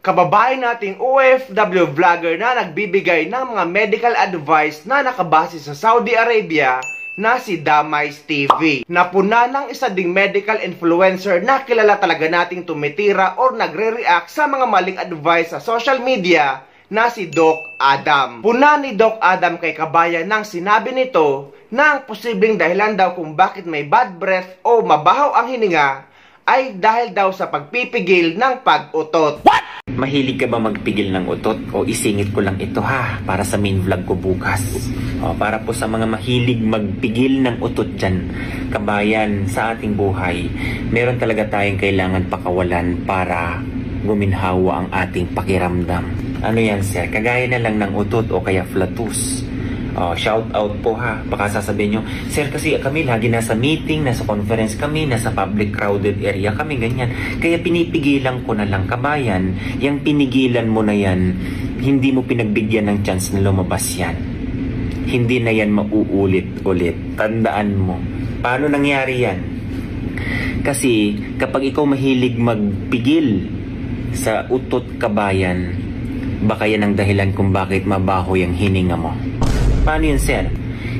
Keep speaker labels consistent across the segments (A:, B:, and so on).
A: kababayan nating OFW vlogger na nagbibigay ng mga medical advice na nakabase sa Saudi Arabia na si Damice TV. Napuna ng isa ding medical influencer na kilala talaga nating tumitira or nagre-react sa mga maling advice sa social media na si Doc Adam. Puna ni Doc Adam kay kabayan nang sinabi nito na ang posibleng dahilan daw kung bakit may bad breath o mabaho ang hininga ay dahil daw sa pagpipigil ng pag-utot.
B: What? Mahilig ka ba magpigil ng utot? O isingit ko lang ito ha, para sa main vlog ko bukas. Para po sa mga mahilig magpigil ng utot dyan, kabayan, sa ating buhay, meron talaga tayong kailangan pakawalan para guminhawa ang ating pakiramdam. Ano yan sir? Kagaya na lang ng utot o kaya flatus. Shout out po ha. Baka sasabihin nyo, sir kasi kami lagi nasa meeting, nasa conference kami, nasa public crowded area kami, ganyan. Kaya pinipigilan ko na lang, kabayan. Yang pinigilan mo na yan, hindi mo pinagbigyan ng chance na lumabas yan. Hindi na yan mauulit-ulit. Tandaan mo. Paano nangyari yan? Kasi kapag ikaw mahilig magpigil sa utot, kabayan, baka yan ang dahilan kung bakit mabaho yung hininga mo. Paano yun sir?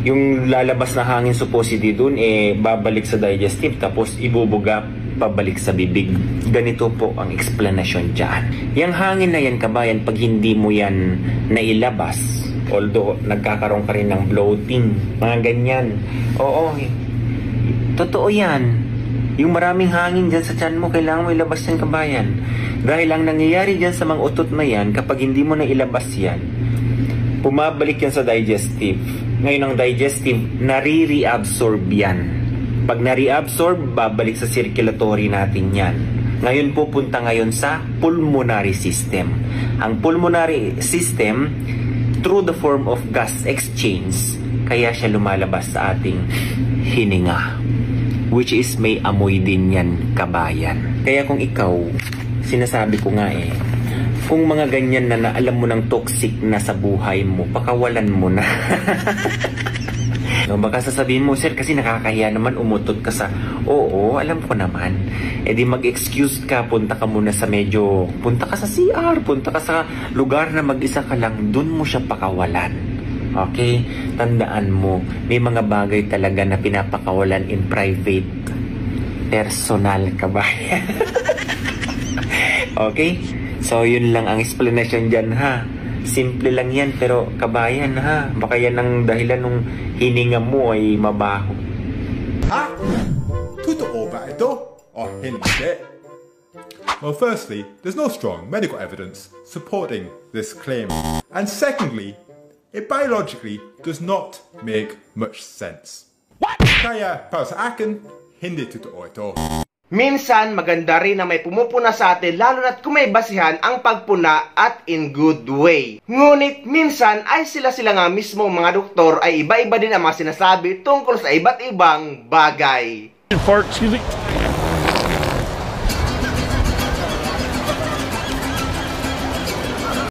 B: Yung lalabas na hangin supposedly dun, babalik sa digestive tapos ibubuga pabalik sa bibig. Ganito po ang explanation dyan. Yung hangin na yan, kabayan, pag hindi mo yan nailabas, although nagkakaroon ka rin ng bloating, mga ganyan. Oo, totoo yan. Yung maraming hangin dyan sa tiyan mo, kailangan mo ilabas yan, kabayan. Dahil ang nangyayari dyan sa mga utot na yan, kapag hindi mo nailabas yan, pumabalik yan sa digestive. Ngayon ang digestive, nare-reabsorb yan. Pag nare-absorb, babalik sa circulatory natin yan. Ngayon pupunta ngayon sa pulmonary system. Ang pulmonary system, through the form of gas exchange, kaya siya lumalabas sa ating hininga. Which is may amoy din yan, kabayan. Kaya kung ikaw, sinasabi ko nga kung mga ganyan na alam mo ng toxic na sa buhay mo, pakawalan mo na. Baka sasabihin mo, sir, kasi nakakahiya naman umutot ka sa... Oo, alam ko naman. Di mag-excuse ka, punta ka muna sa punta ka sa CR, punta ka sa lugar na mag-isa ka lang, dun mo siya pakawalan. Okay? Tandaan mo, may mga bagay talaga na pinapakawalan in private. Personal, kabayan. Okay? So, yun lang ang explanation dyan, ha? Simple lang yan, pero kabayan, ha? Baka yan ang dahilan nung hininga mo ay mabaho.
C: Ha? Totoo ba ito? O hindi? Well, firstly, there's no strong medical evidence supporting this claim. And secondly, it biologically does not make much sense. What? Kaya, para sa akin, hindi totoo ito.
A: Minsan, maganda rin na may pumupuna sa atin lalo na't kung may basihan ang pagpuna at in good way. Ngunit minsan ay sila nga mismo mga doktor ay iba-iba din ang mga sinasabi tungkol sa iba't ibang bagay.